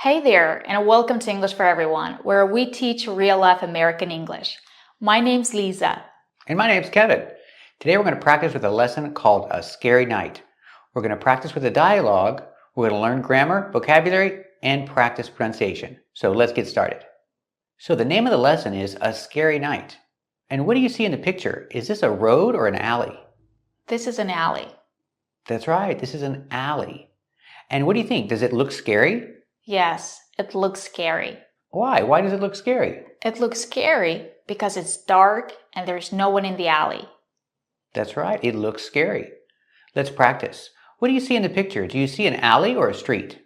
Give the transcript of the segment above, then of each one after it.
Hey there, and welcome to English for Everyone, where we teach real-life American English. My name's Lisa. And my name's Kevin. Today we're going to practice with a lesson called A Scary Night. We're going to practice with a dialogue, we're going to learn grammar, vocabulary, and practice pronunciation. So let's get started. So the name of the lesson is A Scary Night. And what do you see in the picture? Is this a road or an alley? This is an alley. That's right, this is an alley. And what do you think? Does it look scary? Yes, it looks scary. Why? Why does it look scary? It looks scary because it's dark and there's no one in the alley. That's right, it looks scary. Let's practice. What do you see in the picture? Do you see an alley or a street?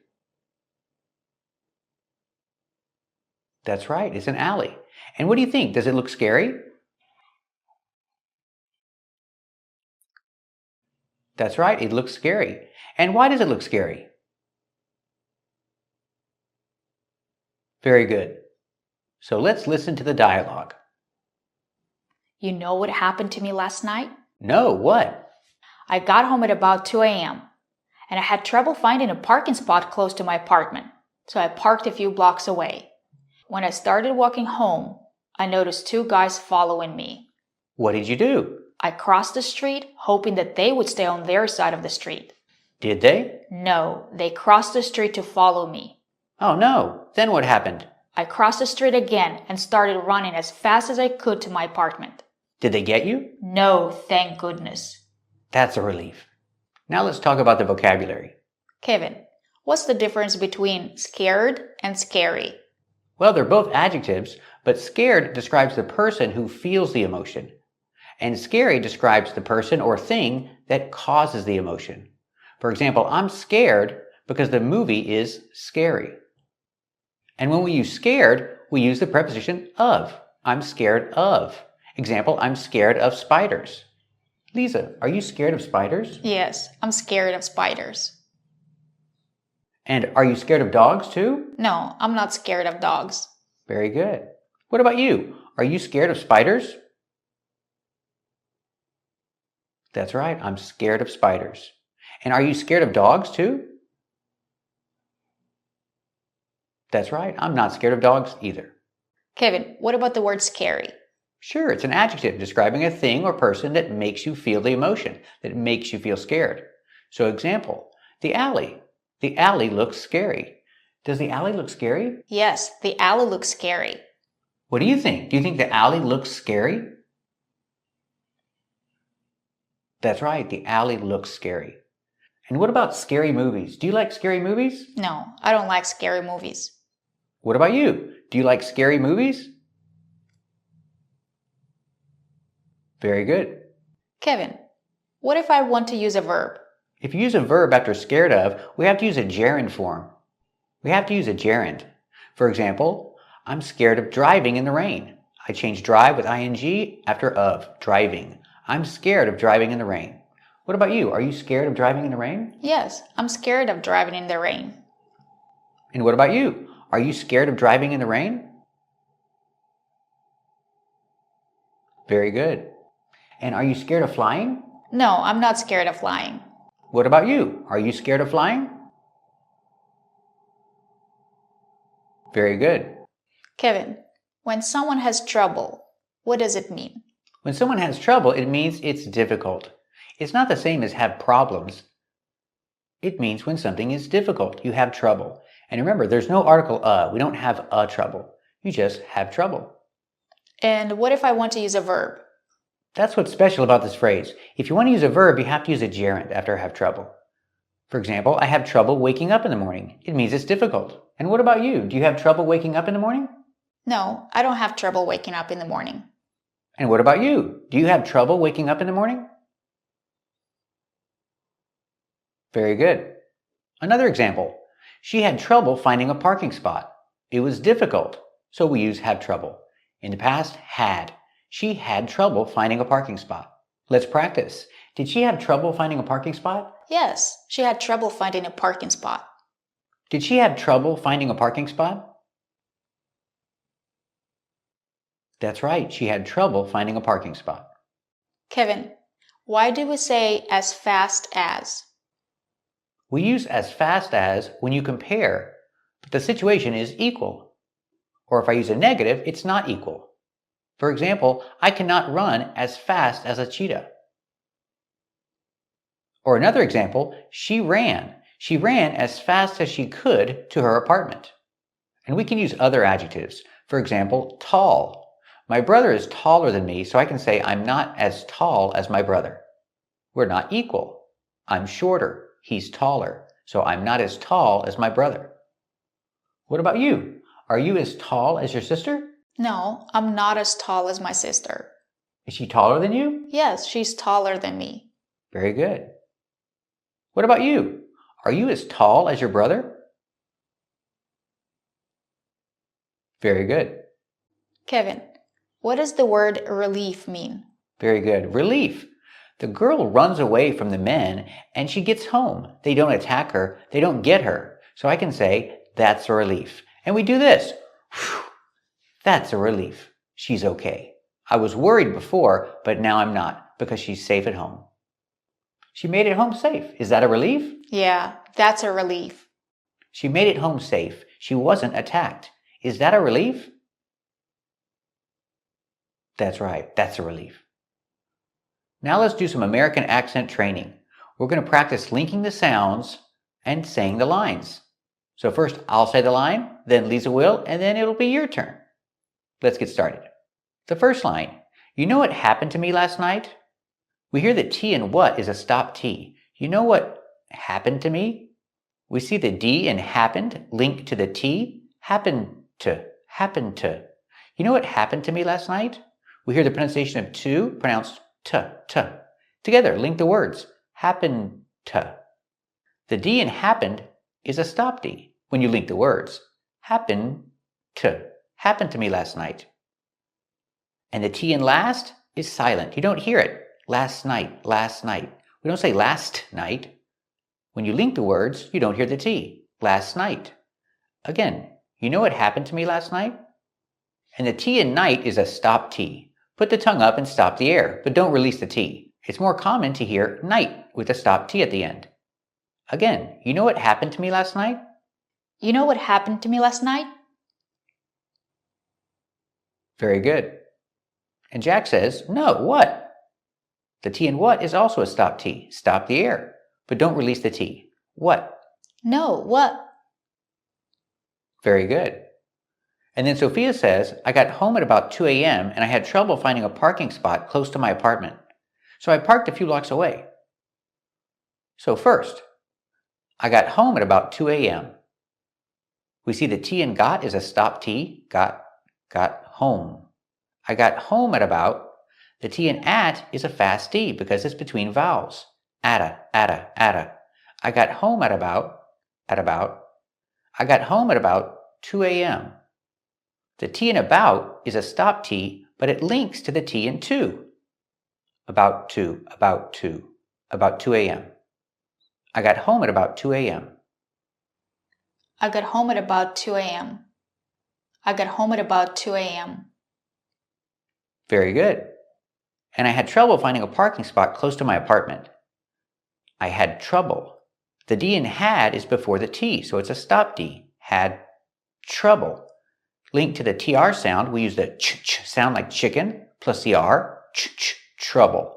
That's right, it's an alley. And what do you think? Does it look scary? That's right, it looks scary. And why does it look scary? Very good. So let's listen to the dialogue. You know what happened to me last night? No, what? I got home at about 2 a.m. and I had trouble finding a parking spot close to my apartment, so I parked a few blocks away. When I started walking home, I noticed two guys following me. What did you do? I crossed the street, hoping that they would stay on their side of the street. Did they? No, they crossed the street to follow me. Oh no, then what happened? I crossed the street again and started running as fast as I could to my apartment. Did they get you? No, thank goodness. That's a relief. Now let's talk about the vocabulary. Kevin, what's the difference between scared and scary? Well, they're both adjectives, but scared describes the person who feels the emotion, and scary describes the person or thing that causes the emotion. For example, I'm scared because the movie is scary. And when we use scared, we use the preposition of. I'm scared of. Example, I'm scared of spiders. Lisa, are you scared of spiders? Yes, I'm scared of spiders. And are you scared of dogs too? No, I'm not scared of dogs. Very good. What about you? Are you scared of spiders? That's right, I'm scared of spiders. And are you scared of dogs too? That's right, I'm not scared of dogs either. Kevin, what about the word scary? Sure, it's an adjective describing a thing or person that makes you feel the emotion, that makes you feel scared. So example, the alley. The alley looks scary. Does the alley look scary? Yes, the alley looks scary. What do you think? Do you think the alley looks scary? That's right, the alley looks scary. And what about scary movies? Do you like scary movies? No, I don't like scary movies. What about you? Do you like scary movies? Very good. Kevin, what if I want to use a verb? If you use a verb after scared of, we have to use a gerund form. We have to use a gerund. For example, I'm scared of driving in the rain. I change drive with ing after of, driving. I'm scared of driving in the rain. What about you? Are you scared of driving in the rain? Yes, I'm scared of driving in the rain. And what about you? Are you scared of driving in the rain? Very good. And are you scared of flying? No, I'm not scared of flying. What about you? Are you scared of flying? Very good. Kevin, when someone has trouble, what does it mean? When someone has trouble, it means it's difficult. It's not the same as have problems. It means when something is difficult, you have trouble. And remember, there's no article we don't have a trouble. You just have trouble. And what if I want to use a verb? That's what's special about this phrase. If you want to use a verb, you have to use a gerund after have trouble. For example, I have trouble waking up in the morning. It means it's difficult. And what about you? Do you have trouble waking up in the morning? No, I don't have trouble waking up in the morning. And what about you? Do you have trouble waking up in the morning? Very good. Another example. She had trouble finding a parking spot. It was difficult, so we use have trouble. In the past, had. She had trouble finding a parking spot. Let's practice. Did she have trouble finding a parking spot? Yes, she had trouble finding a parking spot. Did she have trouble finding a parking spot? That's right, she had trouble finding a parking spot. Kevin, why do we say as fast as? We use as fast as when you compare but the situation is equal. Or if I use a negative, it's not equal. For example, I cannot run as fast as a cheetah. Or another example, she ran. She ran as fast as she could to her apartment. And we can use other adjectives. For example, tall. My brother is taller than me, so I can say I'm not as tall as my brother. We're not equal. I'm shorter. He's taller, so I'm not as tall as my brother. What about you? Are you as tall as your sister? No, I'm not as tall as my sister. Is she taller than you? Yes, she's taller than me. Very good. What about you? Are you as tall as your brother? Very good. Kevin, what does the word relief mean? Very good. Relief. The girl runs away from the men and she gets home. They don't attack her. They don't get her. So I can say, that's a relief. And we do this. Whew. That's a relief. She's okay. I was worried before, but now I'm not because she's safe at home. She made it home safe. Is that a relief? Yeah, that's a relief. She made it home safe. She wasn't attacked. Is that a relief? That's right. That's a relief. Now let's do some American accent training. We're going to practice linking the sounds and saying the lines. So first I'll say the line, then Lisa will, and then it'll be your turn. Let's get started. The first line, you know what happened to me last night? We hear that T in what is a stop T. You know what happened to me? We see the D in happened linked to the T. Happened to. You know what happened to me last night? We hear the pronunciation of to pronounced t. Together, link the words. Happened to. The D in happened is a stop D when you link the words. Happened to me last night. And the T in last is silent. You don't hear it. Last night. We don't say last night. When you link the words, you don't hear the T. Last night. Again, you know what happened to me last night? And the T in night is a stop T. Put the tongue up and stop the air, but don't release the T. It's more common to hear night with a stop T at the end. Again, you know what happened to me last night? You know what happened to me last night? Very good. And Jack says, no, what? The T in what is also a stop T. Stop the air, but don't release the T. What? No, what? Very good. And then Sophia says, I got home at about 2 a.m. and I had trouble finding a parking spot close to my apartment. So I parked a few blocks away. So first, I got home at about 2 a.m. We see the T in got is a stop T. Got home. I got home at about. The T in at is a fast D because it's between vowels. Atta. I got home at about. I got home at about 2 a.m. The T in about is a stop T, but it links to the T in to. About 2 a.m. I got home at about 2 a.m. I got home at about 2 a.m. I got home at about 2 a.m. Very good. And I had trouble finding a parking spot close to my apartment. I had trouble. The D in had is before the T, so it's a stop D. Had trouble. Linked to the TR sound, we use the ch sound like chicken plus the R. Trouble.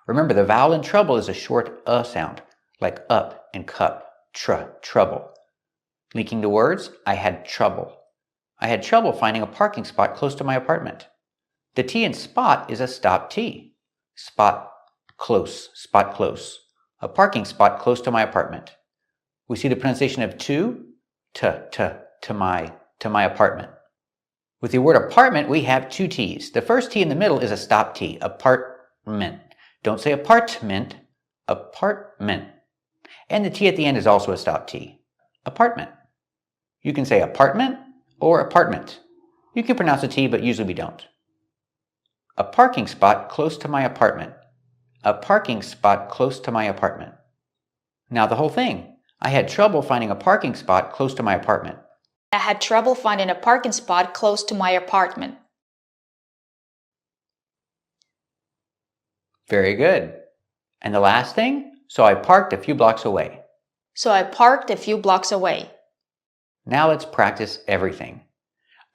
Remember, the vowel in trouble is a short sound, like up and cup. Trouble. Linking the words, I had trouble. I had trouble finding a parking spot close to my apartment. The T in spot is a stop T. Spot close. A parking spot close to my apartment. We see the pronunciation of to my apartment. With the word apartment, we have two T's. The first T in the middle is a stop T. Apartment. Don't say apartment. Apartment. And the T at the end is also a stop T. Apartment. You can say apartment or apartment. You can pronounce a T, but usually we don't. A parking spot close to my apartment. A parking spot close to my apartment. Now the whole thing. I had trouble finding a parking spot close to my apartment. I had trouble finding a parking spot close to my apartment. Very good. And the last thing? So I parked a few blocks away. So I parked a few blocks away. Now let's practice everything.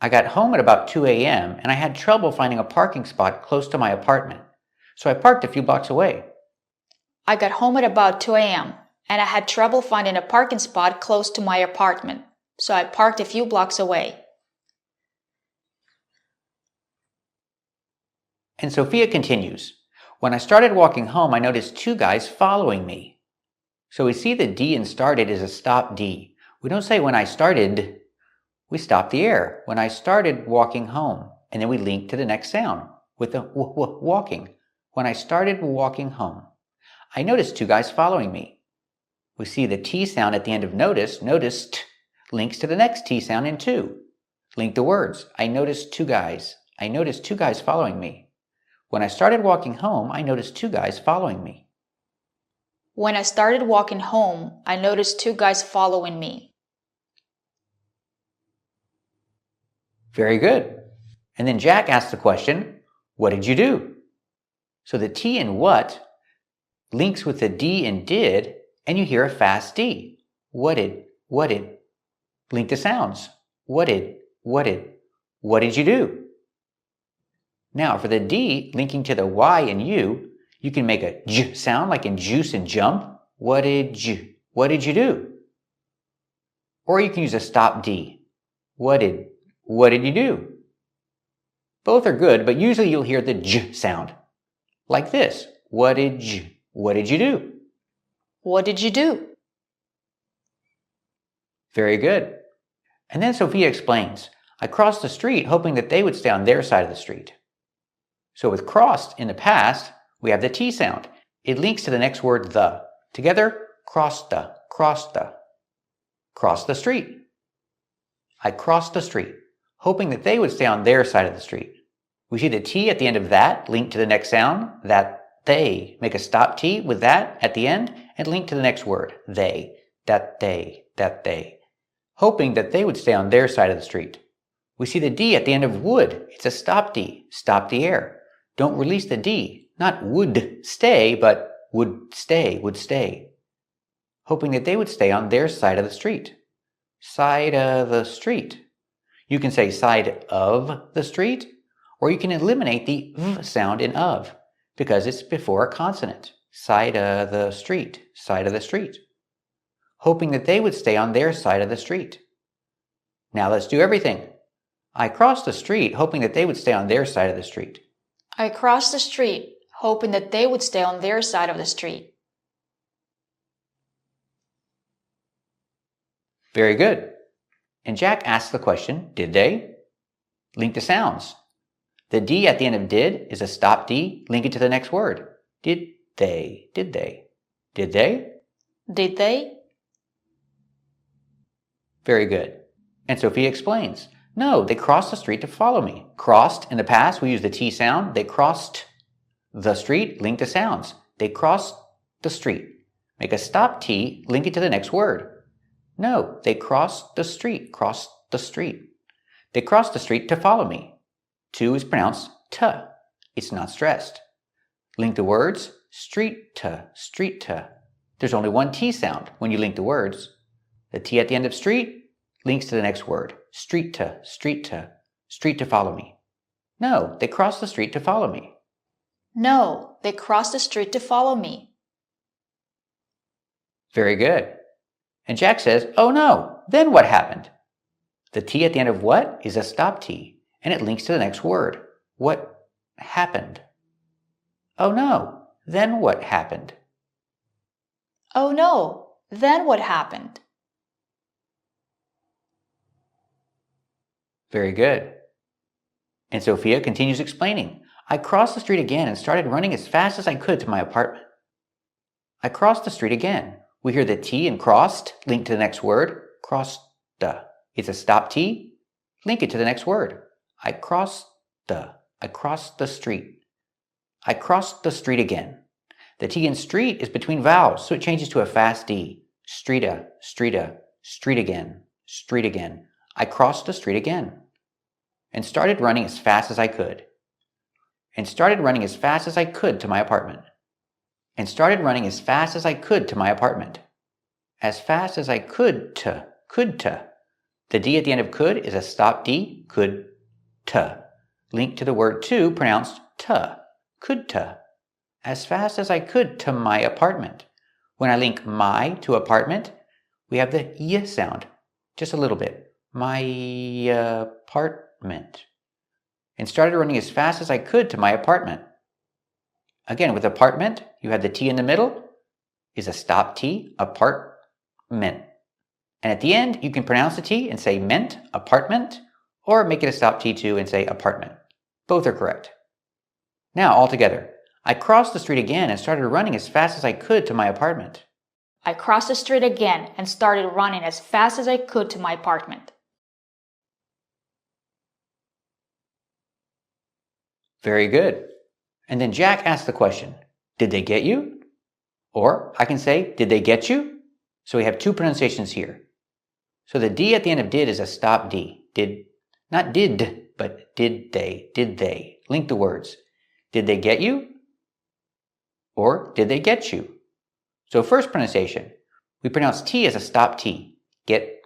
I got home at about 2 a.m. and I had trouble finding a parking spot close to my apartment, so I parked a few blocks away. I got home at about 2 a.m. and I had trouble finding a parking spot close to my apartment, so I parked a few blocks away. And Sophia continues, when I started walking home, I noticed two guys following me. So we see the D in started is a stop D. We don't say when I started, we stop the air. When I started walking home, and then we link to the next sound with the walking. When I started walking home, I noticed two guys following me. We see the T sound at the end of notice. Noticed links to the next T sound in two. Link the words. I noticed two guys. I noticed two guys following me. When I started walking home, I noticed two guys following me. When I started walking home, I noticed two guys following me. Very good. And then Jack asked the question, what did you do? So the T in what links with the D in did, and you hear a fast D. What did? Link the sounds. What did you do? Now for the D linking to the Y and U, you can make a J sound like in juice and jump. What did you do? Or you can use a stop D. What did you do? Both are good, but usually you'll hear the J sound. Like this. What did you do? What did you do? Very good. And then Sophia explains, I crossed the street hoping that they would stay on their side of the street. So with crossed in the past, we have the T sound. It links to the next word, the. Together, crossed the. Cross the street. I crossed the street, hoping that they would stay on their side of the street. We see the T at the end of that linked to the next sound, that they. Make a stop T with that at the end and link to the next word, they. That they. Hoping that they would stay on their side of the street. We see the D at the end of would. It's a stop D. Stop the air. Don't release the D. Not would stay, but would stay. Hoping that they would stay on their side of the street. Side of the street. You can say side of the street, or you can eliminate the V sound in of, because it's before a consonant. Side of the street. Side of the street. Hoping that they would stay on their side of the street. Now let's do everything. I crossed the street hoping that they would stay on their side of the street. I crossed the street, hoping that they would stay on their side of the street. Very good. And Jack asked the question, did they? Link the sounds. The D at the end of did is a stop D. Link it to the next word. Did they? Did they? Did they? Did they? Very good. And Sophia explains, no, they crossed the street to follow me. Crossed in the past, we use the T sound. They crossed the street, link the sounds. They crossed the street. Make a stop T, link it to the next word. No, they crossed the street. Crossed the street. They crossed the street to follow me. To is pronounced t. It's not stressed. Link the words, street to, street to. There's only one T sound when you link the words. The T at the end of street links to the next word. Street to, street to, street to follow me. No, they crossed the street to follow me. No, they crossed the street to follow me. Very good. And Jack says, oh no, then what happened? The T at the end of what is a stop T, and it links to the next word. What happened? Oh no, then what happened? Oh no, then what happened? Very good. And Sophia continues explaining. I crossed the street again and started running as fast as I could to my apartment. I crossed the street again. We hear the T in crossed linked to the next word. Crossed the. It's a stop T. Link it to the next word. I crossed the street. I crossed the street again. The T in street is between vowels, so it changes to a fast D. Streeta, streeta, street again, street again. I crossed the street again. And started running as fast as I could. And started running as fast as I could to my apartment. And started running as fast as I could to my apartment. As fast as I could to. The D at the end of could is a stop D, could, t. Linked to the word to, pronounced t, could t. As fast as I could to my apartment. When I link my to apartment, we have the y sound, just a little bit. My apartment. And started running as fast as I could to my apartment. Again, with apartment, you have the T in the middle, is a stop T, apartment. And at the end, you can pronounce the T and say ment, apartment, or make it a stop T too and say apartment. Both are correct. Now, all together. I crossed the street again and started running as fast as I could to my apartment. I crossed the street again and started running as fast as I could to my apartment. Very good. And then Jack asked the question, did they get you? Or I can say, did they get you? So we have two pronunciations here. So the D at the end of did is a stop D. Did, not did, but did they. Link the words. Did they get you? Or did they get you? So first pronunciation, we pronounce T as a stop T. Get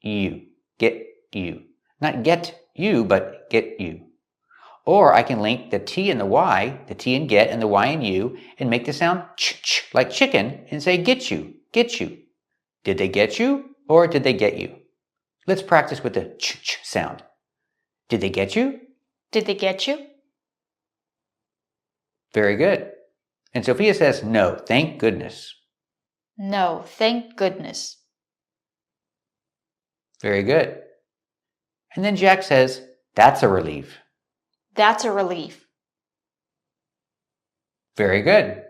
you. Get you. Not get you, but get you. Or I can link the T and the Y, the T in get and the Y in you, and make the sound ch like chicken and say get you, get you. Did they get you or did they get you? Let's practice with the ch sound. Did they get you? Did they get you? Very good. And Sophia says, no, thank goodness. No, thank goodness. Very good. And then Jack says, that's a relief. That's a relief. Very good.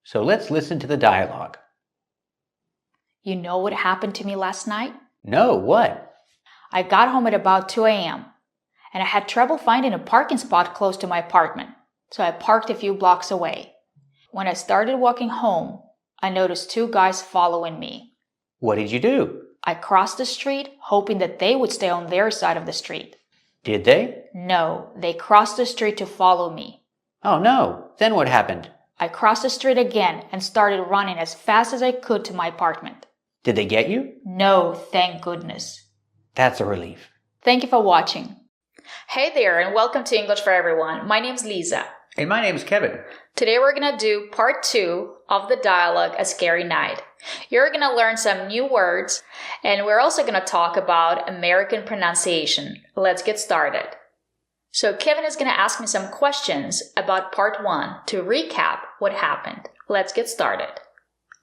So let's listen to the dialogue. You know what happened to me last night? No, what? I got home at about 2 a.m. and I had trouble finding a parking spot close to my apartment, so I parked a few blocks away. When I started walking home, I noticed two guys following me. What did you do? I crossed the street, hoping that they would stay on their side of the street. Did they? No, they crossed the street to follow me. Oh no, then what happened? I crossed the street again and started running as fast as I could to my apartment. Did they get you? No, thank goodness. That's a relief. Thank you for watching. Hey there, and welcome to English for Everyone. My name's Lisa. And my name's Kevin. Today we're going to do part 2 of the dialogue A Scary Night. You're going to learn some new words, and we're also going to talk about American pronunciation. Let's get started. So Kevin is going to ask me some questions about part 1 to recap what happened. Let's get started.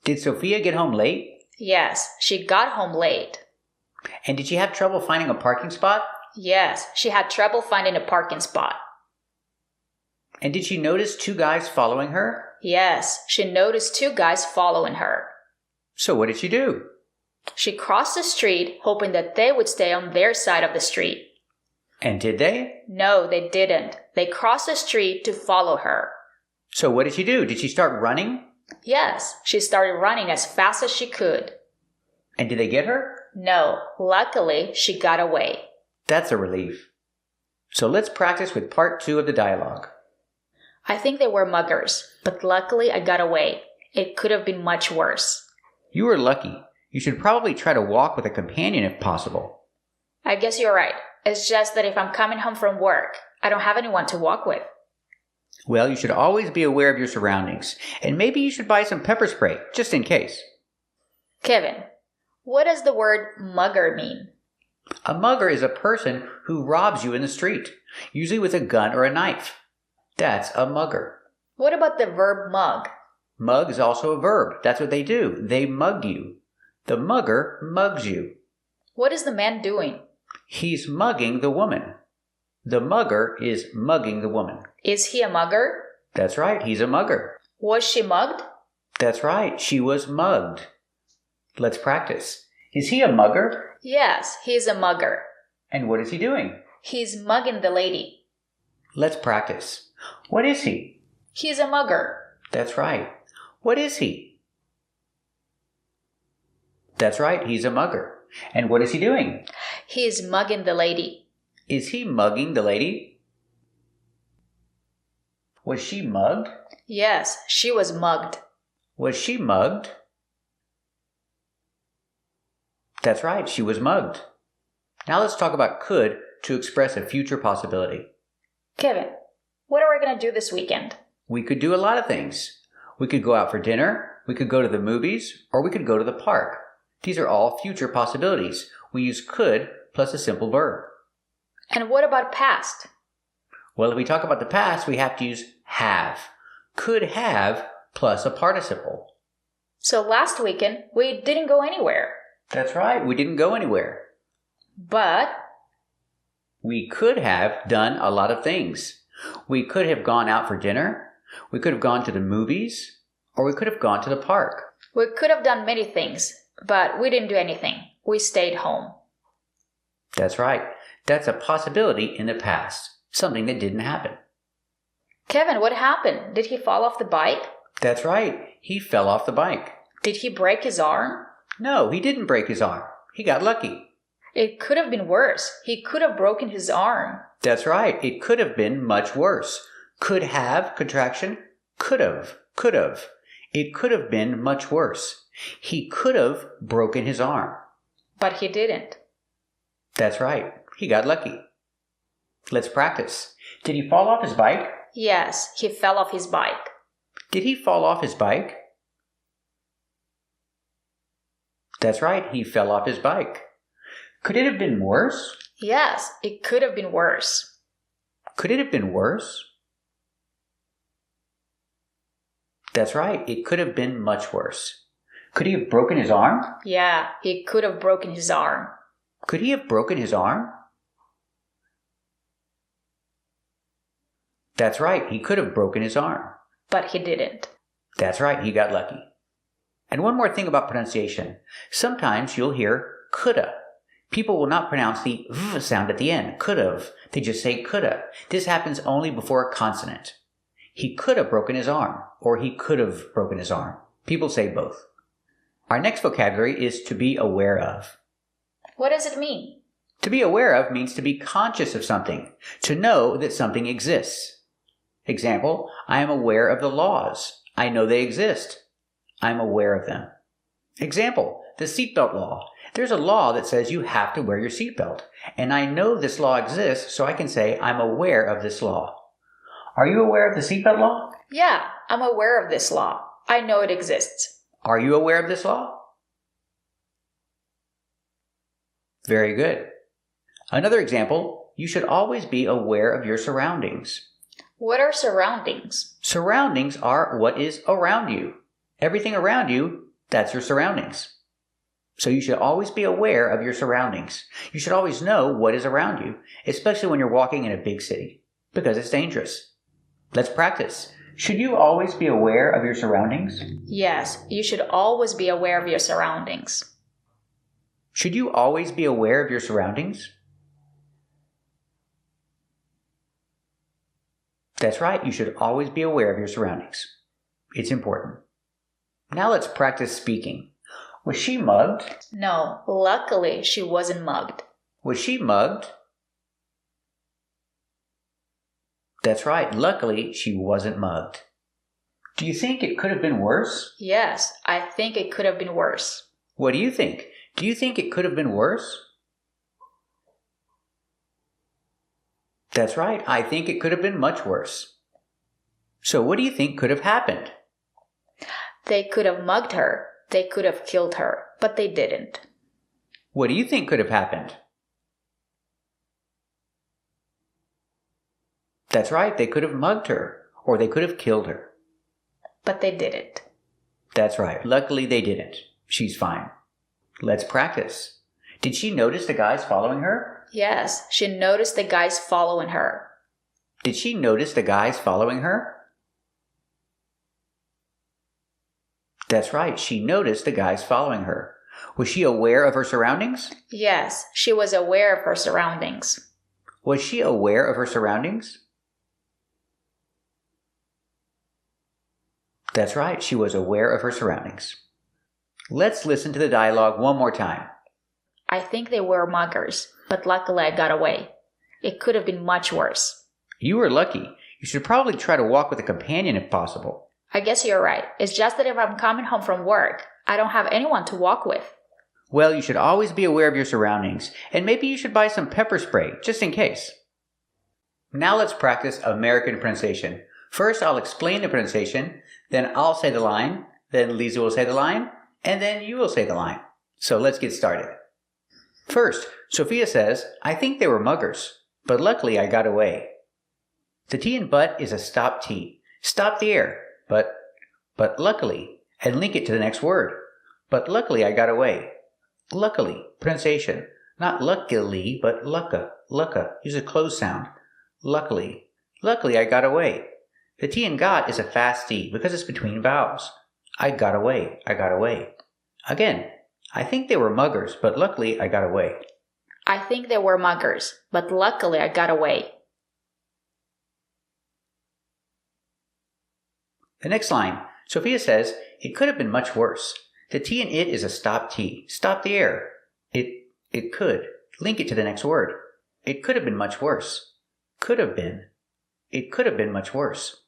Did Sophia get home late? Yes, she got home late. And did she have trouble finding a parking spot? Yes, she had trouble finding a parking spot. And did she notice two guys following her? Yes, she noticed two guys following her. So what did she do? She crossed the street, hoping that they would stay on their side of the street. And did they? No, they didn't. They crossed the street to follow her. So what did she do? Did she start running? Yes, she started running as fast as she could. And did they get her? No, luckily she got away. That's a relief. So let's practice with part 2 of the dialogue. I think they were muggers, but luckily I got away. It could have been much worse. You were lucky. You should probably try to walk with a companion if possible. I guess you're right. It's just that if I'm coming home from work, I don't have anyone to walk with. Well, you should always be aware of your surroundings, and maybe you should buy some pepper spray, just in case. Kevin, what does the word mugger mean? A mugger is a person who robs you in the street, usually with a gun or a knife. That's a mugger. What about the verb mug? Mug is also a verb. That's what they do. They mug you. The mugger mugs you. What is the man doing? He's mugging the woman. The mugger is mugging the woman. Is he a mugger? That's right, he's a mugger. Was she mugged? That's right, she was mugged. Let's practice. Is he a mugger? Yes, he's a mugger. And what is he doing? He's mugging the lady. Let's practice. What is he? He's a mugger. That's right. What is he? That's right, he's a mugger. And what is he doing? He's mugging the lady. Is he mugging the lady? Was she mugged? Yes, she was mugged. Was she mugged? That's right, she was mugged. Now let's talk about could to express a future possibility. Kevin, what are we going to do this weekend? We could do a lot of things. We could go out for dinner, we could go to the movies, or we could go to the park. These are all future possibilities. We use could plus a simple verb. And what about past? Well, if we talk about the past, we have to use have. Could have plus a participle. So last weekend, we didn't go anywhere. That's right, we didn't go anywhere. But we could have done a lot of things. We could have gone out for dinner, we could have gone to the movies, or we could have gone to the park. we could have done many things, but we didn't do anything. We stayed home. That's right. That's a possibility in the past, something that didn't happen. Kevin, what happened? Did he fall off the bike? That's right. He fell off the bike. Did he break his arm? No, he didn't break his arm. He got lucky. It could have been worse. He could have broken his arm. That's right. It could have been much worse. Could have, contraction, could have, could have. It could have been much worse. He could have broken his arm. But he didn't. That's right. He got lucky. Let's practice. Did he fall off his bike? Yes, he fell off his bike. Did he fall off his bike? That's right. He fell off his bike. Could it have been worse? Yes, it could have been worse. Could it have been worse? That's right. It could have been much worse. Could he have broken his arm? Yeah, he could have broken his arm. Could he have broken his arm? That's right. He could have broken his arm. But he didn't. That's right. He got lucky. And one more thing about pronunciation. Sometimes you'll hear coulda. People will not pronounce the v sound at the end, could've. They just say coulda. This happens only before a consonant. He could have broken his arm, or he could have broken his arm. People say both. Our next vocabulary is to be aware of. What does it mean? To be aware of means to be conscious of something, to know that something exists. Example, I am aware of the laws. I know they exist. I'm aware of them. Example, the seatbelt law. There's a law that says you have to wear your seatbelt, and I know this law exists, so I can say I'm aware of this law. Are you aware of the seatbelt law? Yeah, I'm aware of this law. I know it exists. Are you aware of this law? Very good. Another example, you should always be aware of your surroundings. What are surroundings? Surroundings are what is around you. Everything around you, that's your surroundings. So you should always be aware of your surroundings. You should always know what is around you, especially when you're walking in a big city, because it's dangerous. Let's practice. Should you always be aware of your surroundings? Yes, you should always be aware of your surroundings. Should you always be aware of your surroundings? That's right, you should always be aware of your surroundings. It's important. Now let's practice speaking. Was she mugged? No, luckily she wasn't mugged. Was she mugged? That's right, luckily she wasn't mugged. Do you think it could have been worse? Yes, I think it could have been worse. What do you think? Do you think it could have been worse? That's right, I think it could have been much worse. So what do you think could have happened? They could have mugged her. They could have killed her, but they didn't. What do you think could have happened? That's right, they could have mugged her, or they could have killed her. But they didn't. That's right, luckily they didn't. She's fine. Let's practice. Did she notice the guys following her? Yes, she noticed the guys following her. Did she notice the guys following her? That's right, she noticed the guys following her. Was she aware of her surroundings? Yes, she was aware of her surroundings. Was she aware of her surroundings? That's right, she was aware of her surroundings. Let's listen to the dialogue one more time. I think they were muggers, but luckily I got away. It could have been much worse. You were lucky. You should probably try to walk with a companion if possible. I guess you're right. It's just that if I'm coming home from work, I don't have anyone to walk with. Well, you should always be aware of your surroundings, and maybe you should buy some pepper spray, just in case. Now let's practice American pronunciation. First, I'll explain the pronunciation, then I'll say the line, then Lisa will say the line, and then you will say the line. So let's get started. First, Sophia says, I think they were muggers, but luckily I got away. The T in but is a stop T. Stop the air, but luckily, and link it to the next word. But luckily I got away. Luckily, pronunciation. Not luckily, but lucka. Use a closed sound. Luckily I got away. The T in got is a fast T because it's between vowels. I got away. Again, I think they were muggers, but luckily I got away. I think they were muggers, but luckily I got away. The next line, Sophia says, it could have been much worse. The T in it is a stop T. Stop the air. It could. Link it to the next word. It could have been much worse. Could have been. It could have been much worse.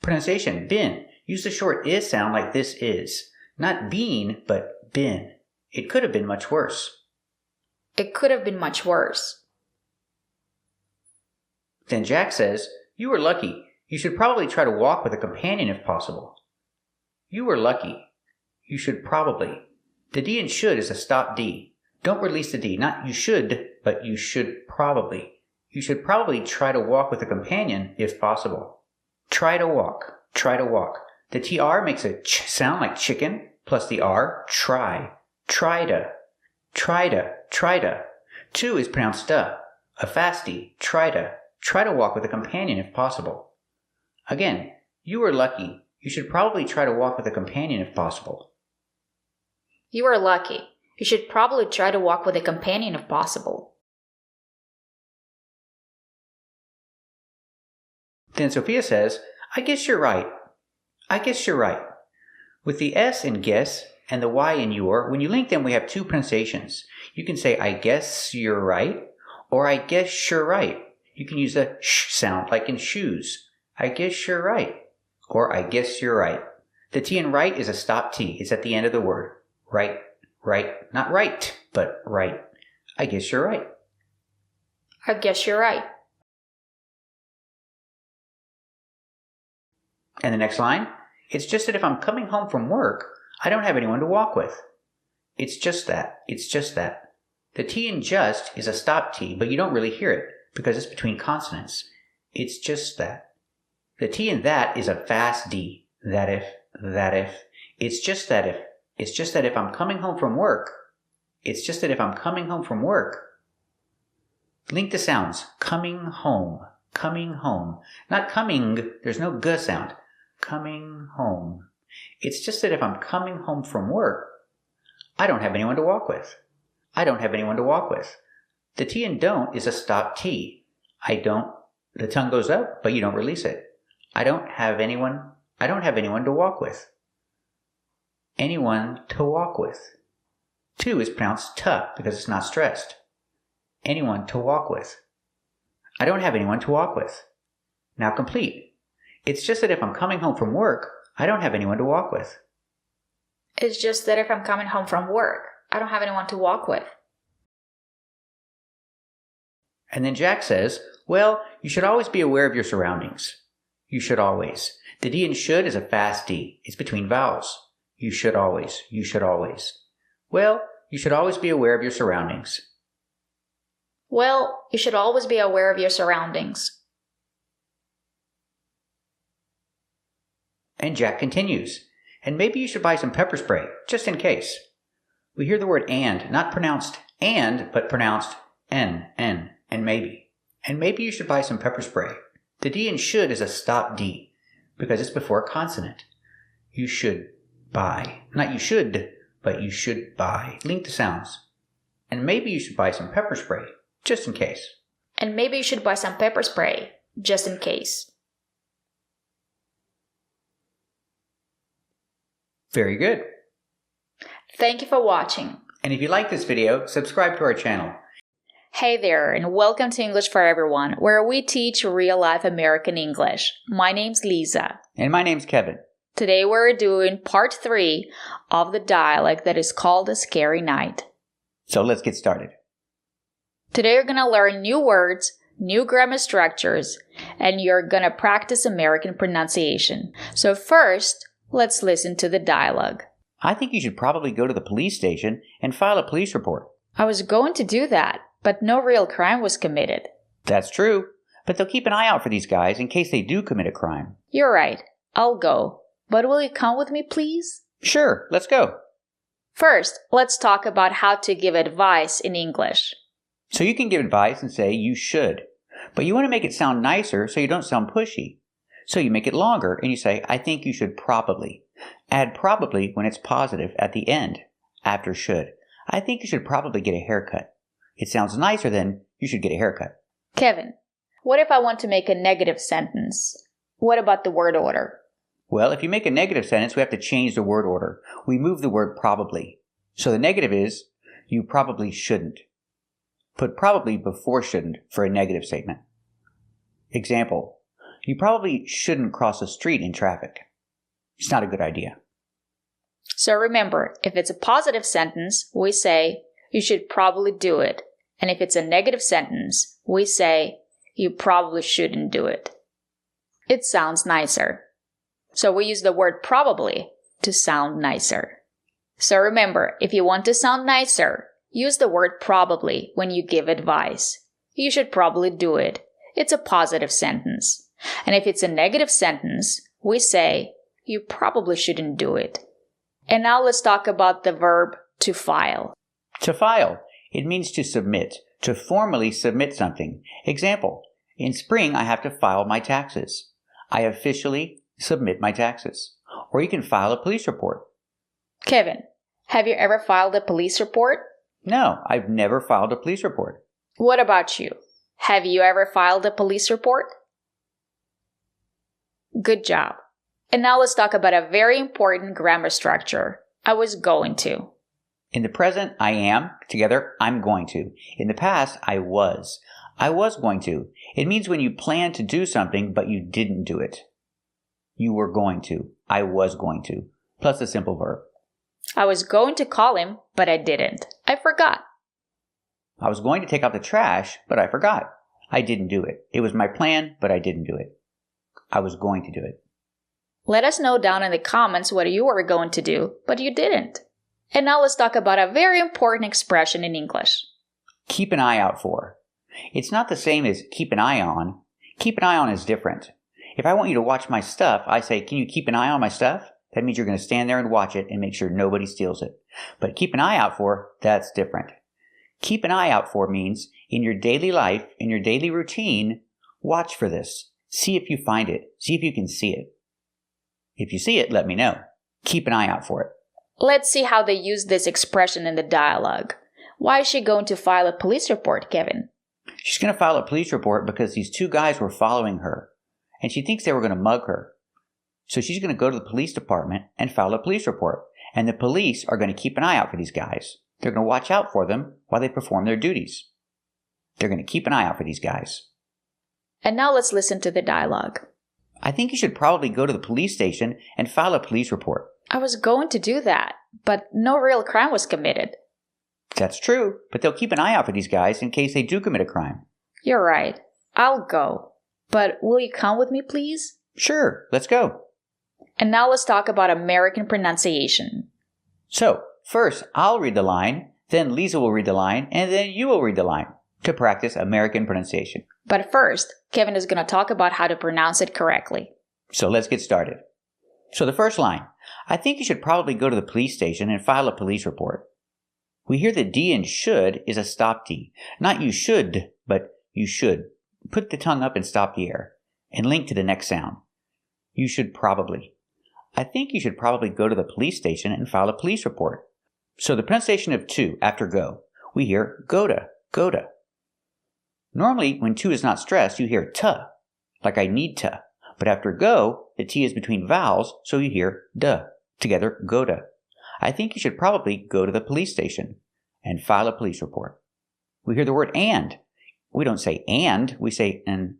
Pronunciation, been. Use the short is sound like this is. Not been, but been. It could have been much worse. It could have been much worse. Then Jack says, you were lucky. You should probably try to walk with a companion if possible. You were lucky. You should probably. The D in should is a stop D. Don't release the D. Not you should, but you should probably. You should probably try to walk with a companion if possible. Try to walk. The TR makes a ch sound like chicken, plus the R, try. Try to. To is pronounced duh. A fast D. Try to walk with a companion if possible. Again, you were lucky. You should probably try to walk with a companion if possible. You are lucky. You should probably try to walk with a companion if possible. Then Sophia says, I guess you're right. With the S in guess and the Y in your, when you link them, we have two pronunciations. You can say, I guess you're right, or I guess you're right. You can use the sh sound like in shoes. I guess you're right, or I guess you're right. The T in right is a stop T. It's at the end of the word. Right. Not right, but right. I guess you're right. I guess you're right. And the next line, it's just that if I'm coming home from work, I don't have anyone to walk with. It's just that. The T in just is a stop T, but you don't really hear it because it's between consonants. It's just that. The T in that is a fast D. That if. It's just that if I'm coming home from work. Link the sounds. Coming home. Not coming, there's no g sound. Coming home. It's just that if I'm coming home from work, I don't have anyone to walk with. The T in don't is a stop T. The tongue goes up, but you don't release it. I don't have anyone to walk with. Anyone to walk with. To is pronounced t because it's not stressed. Anyone to walk with. I don't have anyone to walk with. Now complete. It's just that if I'm coming home from work, I don't have anyone to walk with. It's just that if I'm coming home from work, I don't have anyone to walk with. And then Jack says, well, you should always be aware of your surroundings. You should always. The D in should is a fast D. It's between vowels. You should always. Well, you should always be aware of your surroundings. Well, you should always be aware of your surroundings. And Jack continues, and maybe you should buy some pepper spray, just in case. We hear the word and, not pronounced and, but pronounced n, and maybe. And maybe you should buy some pepper spray. The D in should is a stop D, because it's before a consonant. You should buy. Not you should, but you should buy. Link the sounds. And maybe you should buy some pepper spray, just in case. And maybe you should buy some pepper spray, just in case. Very good. Thank you for watching. And if you like this video, subscribe to our channel. Hey there, and welcome to English for Everyone, where we teach real-life American English. My name's Lisa. And my name's Kevin. Today we're doing part 3 of the dialect that is called A Scary Night. So let's get started. Today you're going to learn new words, new grammar structures, and you're going to practice American pronunciation. So first, let's listen to the dialogue. I think you should probably go to the police station and file a police report. I was going to do that, but no real crime was committed. That's true, but they'll keep an eye out for these guys in case they do commit a crime. You're right. I'll go. But will you come with me, please? Sure, let's go. First, let's talk about how to give advice in English. So you can give advice and say you should, but you want to make it sound nicer so you don't sound pushy. So you make it longer and you say, I think you should probably. Add probably when it's positive at the end, after should. I think you should probably get a haircut. It sounds nicer than you should get a haircut. Kevin, what if I want to make a negative sentence? What about the word order? Well, if you make a negative sentence, we have to change the word order. We move the word probably. So the negative is, you probably shouldn't. Put probably before shouldn't for a negative statement. Example, you probably shouldn't cross the street in traffic. It's not a good idea. So remember, if it's a positive sentence, we say, you should probably do it. And if it's a negative sentence, we say, you probably shouldn't do it. It sounds nicer. So we use the word probably to sound nicer. So remember, if you want to sound nicer, use the word probably when you give advice. You should probably do it. It's a positive sentence. And if it's a negative sentence, we say, you probably shouldn't do it. And now let's talk about the verb to file. To file. It means to submit, to formally submit something. Example, in spring I have to file my taxes. I officially submit my taxes. Or you can file a police report. Kevin, have you ever filed a police report? No, I've never filed a police report. What about you? Have you ever filed a police report? Good job. And now let's talk about a very important grammar structure. I was going to. In the present, I am. Together, I'm going to. In the past, I was. I was going to. It means when you plan to do something, but you didn't do it. You were going to. I was going to. Plus a simple verb. I was going to call him, but I didn't. I forgot. I was going to take out the trash, but I forgot. I didn't do it. It was my plan, but I didn't do it. I was going to do it. Let us know down in the comments what you were going to do, but you didn't. And now let's talk about a very important expression in English. Keep an eye out for. It's not the same as keep an eye on. Keep an eye on is different. If I want you to watch my stuff, I say, can you keep an eye on my stuff? That means you're going to stand there and watch it and make sure nobody steals it. But keep an eye out for, that's different. Keep an eye out for means in your daily life, in your daily routine, watch for this. See if you find it. See if you can see it. If you see it, let me know. Keep an eye out for it. Let's see how they use this expression in the dialogue. Why is she going to file a police report, Kevin? She's going to file a police report because these two guys were following her, and she thinks they were going to mug her. So she's going to go to the police department and file a police report, and the police are going to keep an eye out for these guys. They're going to watch out for them while they perform their duties. They're going to keep an eye out for these guys. And now let's listen to the dialogue. I think you should probably go to the police station and file a police report. I was going to do that, but no real crime was committed. That's true, but they'll keep an eye out for these guys in case they do commit a crime. You're right. I'll go. But will you come with me, please? Sure, let's go. And now let's talk about American pronunciation. So, first, I'll read the line, then Lisa will read the line, and then you will read the line to practice American pronunciation. But first, Kevin is going to talk about how to pronounce it correctly. So let's get started. So the first line, I think you should probably go to the police station and file a police report. We hear the D in should is a stop D. Not you should, but you should. Put the tongue up and stop the air, and link to the next sound. You should probably. I think you should probably go to the police station and file a police report. So the pronunciation of to after go, we hear go to. Normally, when to is not stressed, you hear to, like I need to. But after go, the T is between vowels, so you hear duh. Together, go to. I think you should probably go to the police station and file a police report. We hear the word and. We don't say and, we say and.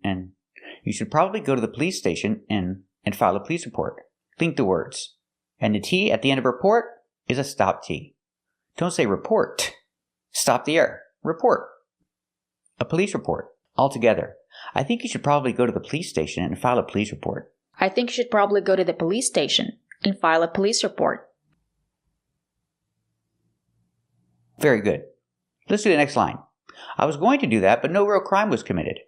You should probably go to the police station and file a police report. Link the words. And the T at the end of report is a stop T. Don't say report. Stop the error. Report. A police report. Altogether. I think you should probably go to the police station and file a police report. I think you should probably go to the police station and file a police report. Very good. Let's do the next line. I was going to do that, but no real crime was committed.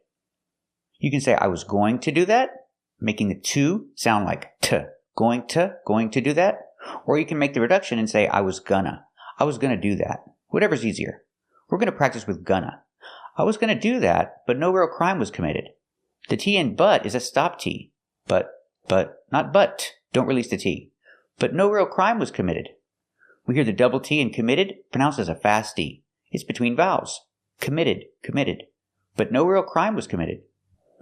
You can say, I was going to do that, making the to sound like t. Going to do that. Or you can make the reduction and say, I was gonna do that. Whatever's easier. We're going to practice with gonna. I was going to do that, but no real crime was committed. The T in but is a stop T. But, not but. Don't release the T. But no real crime was committed. We hear the double T in committed pronounced as a fast D. It's between vowels. Committed. But no real crime was committed.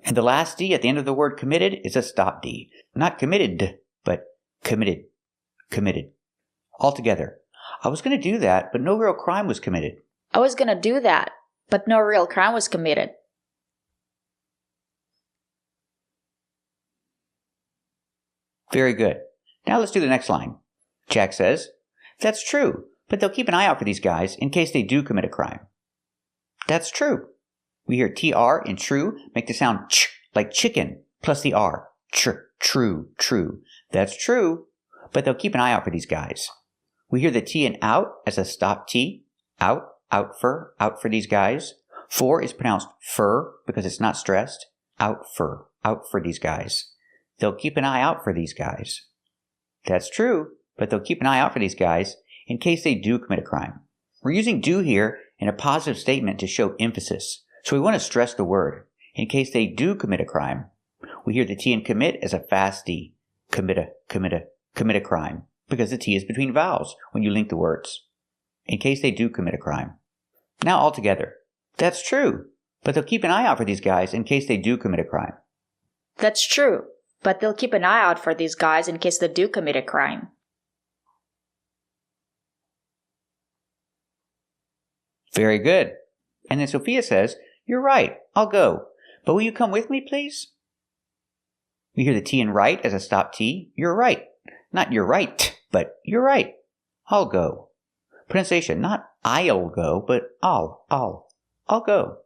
And the last D at the end of the word committed is a stop D. Not committed, but committed. Altogether. I was going to do that, but no real crime was committed. I was going to do that, but no real crime was committed. Very good. Now let's do the next line. Jack says, that's true, but they'll keep an eye out for these guys in case they do commit a crime. That's true. We hear TR in true make the sound ch like chicken plus the R. True. That's true, but they'll keep an eye out for these guys. We hear the T in out as a stop T. Out for these guys. For is pronounced fur because it's not stressed. Out for these guys. They'll keep an eye out for these guys. That's true, but they'll keep an eye out for these guys in case they do commit a crime. We're using do here in a positive statement to show emphasis, so we want to stress the word. In case they do commit a crime. We hear the T in commit as a fast D. Commit a crime, because the T is between vowels when you link the words. In case they do commit a crime. Now all together. That's true, but they'll keep an eye out for these guys in case they do commit a crime. That's true, but they'll keep an eye out for these guys in case they do commit a crime. Very good. And then Sophia says, you're right, I'll go. But will you come with me, please? We hear the T in right as a stop T. You're right. Not you're right, but you're right. I'll go. Pronunciation, not I'll go, but I'll go.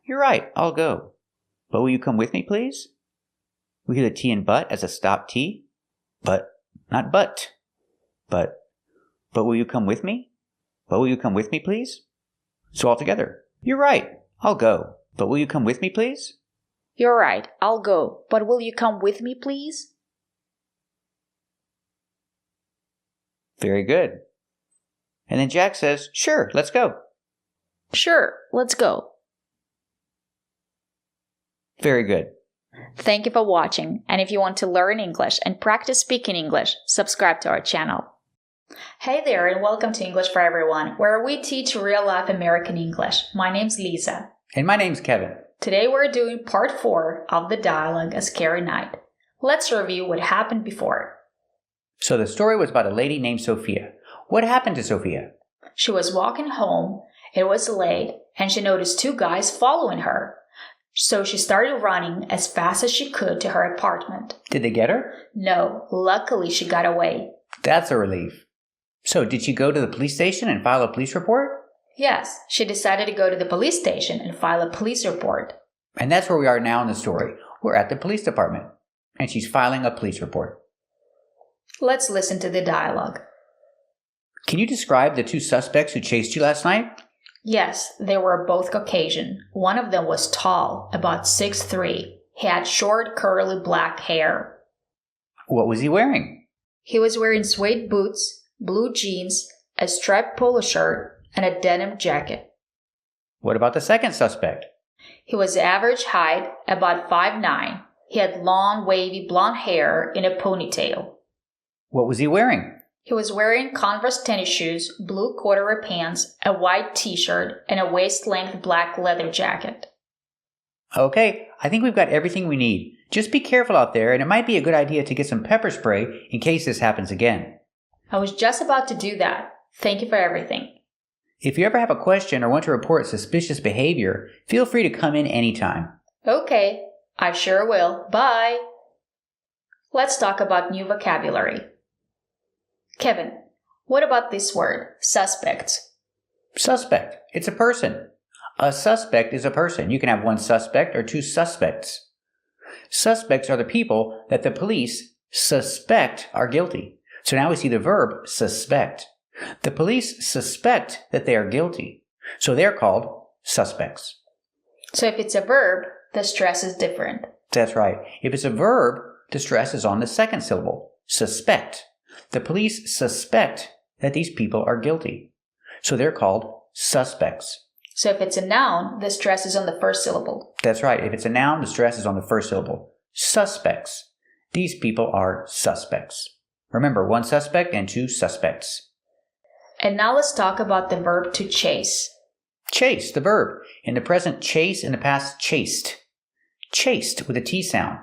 You're right, I'll go. But will you come with me, please? We hear the T in but as a stop T. But, not but. But will you come with me? But will you come with me, please? So all together. You're right, I'll go. But will you come with me, please? You're right, I'll go. But will you come with me, please? Very good. And then Jack says, sure, let's go. Sure, let's go. Very good. Thank you for watching, and if you want to learn English and practice speaking English, subscribe to our channel. Hey there, and welcome to English for Everyone, where we teach real-life American English. My name's Lisa. And my name's Kevin. Today we're doing part 4 of the dialogue A Scary Night. Let's review what happened before. So the story was about a lady named Sophia. What happened to Sophia? She was walking home, it was late, and she noticed 2 guys following her. So she started running as fast as she could to her apartment. Did they get her? No, luckily she got away. That's a relief. So did she go to the police station and file a police report? Yes, she decided to go to the police station and file a police report. And that's where we are now in the story. We're at the police department, and she's filing a police report. Let's listen to the dialogue. Can you describe the 2 suspects who chased you last night? Yes, they were both Caucasian. One of them was tall, about 6'3". He had short, curly black hair. What was he wearing? He was wearing suede boots, blue jeans, a striped polo shirt, and a denim jacket. What about the second suspect? He was average height, about 5'9". He had long, wavy blonde hair in a ponytail. What was he wearing? He was wearing Converse tennis shoes, blue corduroy pants, a white t-shirt, and a waist-length black leather jacket. Okay, I think we've got everything we need. Just be careful out there, and it might be a good idea to get some pepper spray in case this happens again. I was just about to do that. Thank you for everything. If you ever have a question or want to report suspicious behavior, feel free to come in anytime. Okay, I sure will. Bye! Let's talk about new vocabulary. Kevin, what about this word, suspects? Suspect. It's a person. A suspect is a person. You can have one suspect or two suspects. Suspects are the people that the police suspect are guilty. So now we see the verb suspect. The police suspect that they are guilty. So they're called suspects. So if it's a verb, the stress is different. That's right. If it's a verb, the stress is on the second syllable. Suspect. The police suspect that these people are guilty. So they're called suspects. So if it's a noun, the stress is on the first syllable. That's right. If it's a noun, the stress is on the first syllable. Suspects. These people are suspects. Remember, one suspect and two suspects. And now let's talk about the verb to chase. Chase, the verb. In the present, chase. In the past, chased. Chased with a T sound.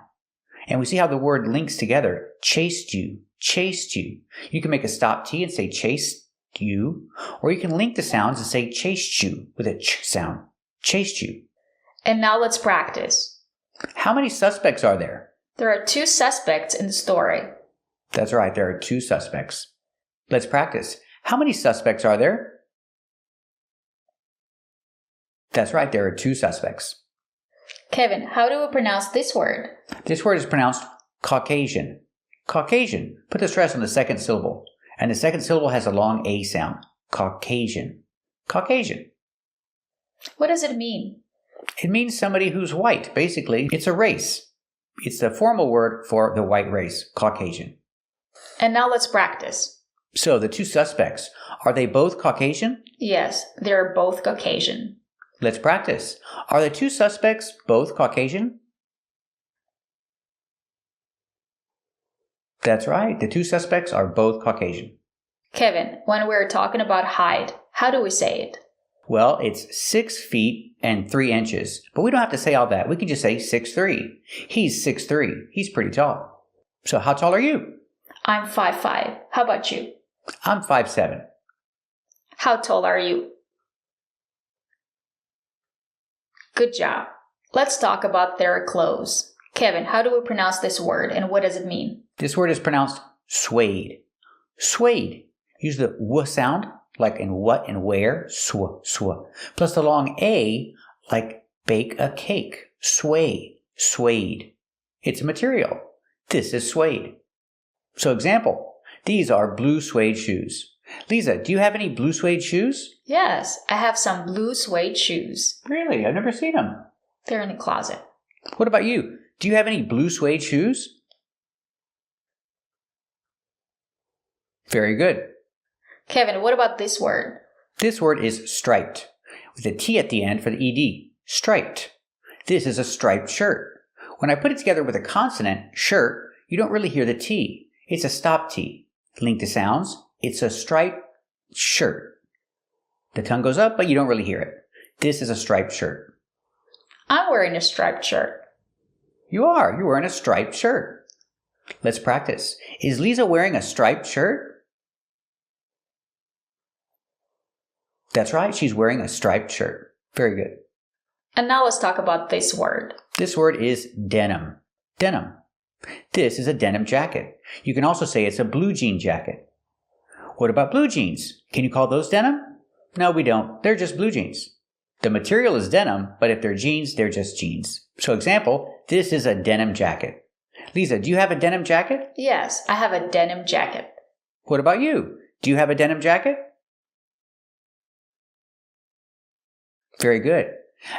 And we see how the word links together. Chased you. Chased you. You can make a stop T and say chased you. Or you can link the sounds and say chased you with a ch sound. Chased you. And now let's practice. How many suspects are there? There are two suspects in the story. That's right, there are two suspects. Let's practice. How many suspects are there? That's right, there are two suspects. Kevin, how do we pronounce this word? This word is pronounced Caucasian. Caucasian. Put the stress on the second syllable. And the second syllable has a long A sound. Caucasian. Caucasian. What does it mean? It means somebody who's white. Basically, it's a race. It's the formal word for the white race, Caucasian. And now let's practice. So the two suspects, are they both Caucasian? Yes, they're both Caucasian. Let's practice. Are the two suspects both Caucasian? That's right. The two suspects are both Caucasian. Kevin, when we're talking about height, how do we say it? Well, it's 6 feet and 3 inches. But we don't have to say all that. We can just say 6'3". He's 6'3". He's pretty tall. So how tall are you? I'm 5'5". How about you? I'm 5'7". How tall are you? Good job. Let's talk about their clothes. Kevin, how do we pronounce this word and what does it mean? This word is pronounced suede. Suede. Use the w sound, like in what and where, sw, sw. Plus the long A, like bake a cake. Sway, suede. It's a material. This is suede. So example, these are blue suede shoes. Lisa, do you have any blue suede shoes? Yes, I have some blue suede shoes. Really? I've never seen them. They're in the closet. What about you? Do you have any blue suede shoes? Very good. Kevin, what about this word? This word is striped, with a T at the end for the ED. Striped. This is a striped shirt. When I put it together with a consonant, shirt, you don't really hear the T. It's a stop T. Link the sounds. It's a striped shirt. The tongue goes up, but you don't really hear it. This is a striped shirt. I'm wearing a striped shirt. You are. You're wearing a striped shirt. Let's practice. Is Lisa wearing a striped shirt? That's right. She's wearing a striped shirt. Very good. And now let's talk about this word. This word is denim. Denim. This is a denim jacket. You can also say it's a blue jean jacket. What about blue jeans? Can you call those denim? No, we don't. They're just blue jeans. The material is denim, but if they're jeans, they're just jeans. So example, this is a denim jacket. Lisa, do you have a denim jacket? Yes, I have a denim jacket. What about you? Do you have a denim jacket? Very good.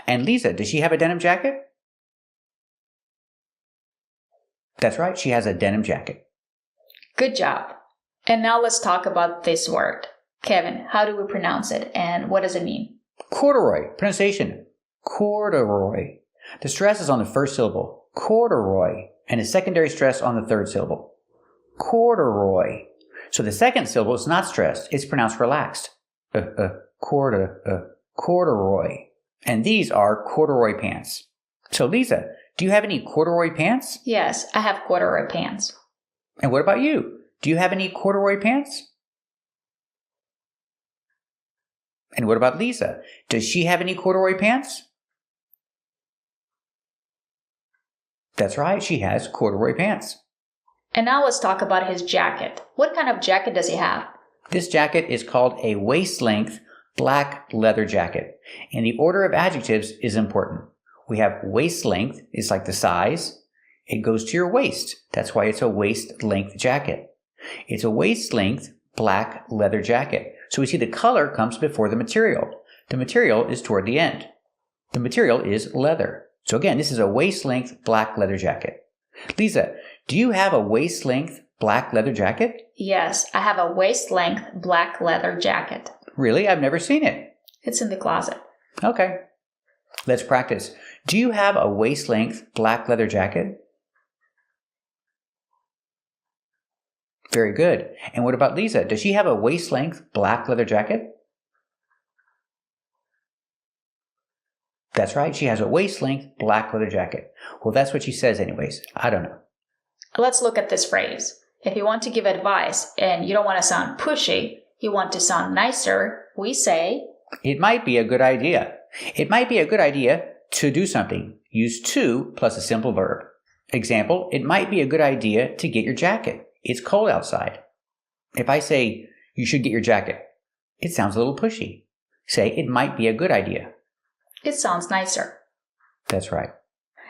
And Lisa, does she have a denim jacket? That's right, she has a denim jacket. Good job. And now let's talk about this word. Kevin, how do we pronounce it and what does it mean? Corduroy. Pronunciation. Corduroy. The stress is on the first syllable. Corduroy. And a secondary stress on the third syllable. Corduroy. So the second syllable is not stressed. It's pronounced relaxed. Corduroy. And these are corduroy pants. So Lisa, do you have any corduroy pants? Yes, I have corduroy pants. And what about you? Do you have any corduroy pants? And what about Lisa? Does she have any corduroy pants? That's right, she has corduroy pants. And now let's talk about his jacket. What kind of jacket does he have? This jacket is called a waist-length black leather jacket. And the order of adjectives is important. We have waist length, is like the size. It goes to your waist. That's why it's a waist length jacket. It's a waist length black leather jacket. So we see the color comes before the material. The material is toward the end. The material is leather. So again, this is a waist length black leather jacket. Lisa, do you have a waist length black leather jacket? Yes, I have a waist-length black leather jacket. Really? I've never seen it. It's in the closet. Okay. Let's practice. Do you have a waist-length black leather jacket? Very good. And what about Lisa? Does she have a waist-length black leather jacket? That's right. She has a waist-length black leather jacket. Well, that's what she says anyways. I don't know. Let's look at this phrase. If you want to give advice and you don't want to sound pushy, you want to sound nicer, we say, it might be a good idea. It might be a good idea to do something. Use to plus a simple verb. Example, it might be a good idea to get your jacket. It's cold outside. If I say, you should get your jacket, it sounds a little pushy. Say, it might be a good idea. It sounds nicer. That's right.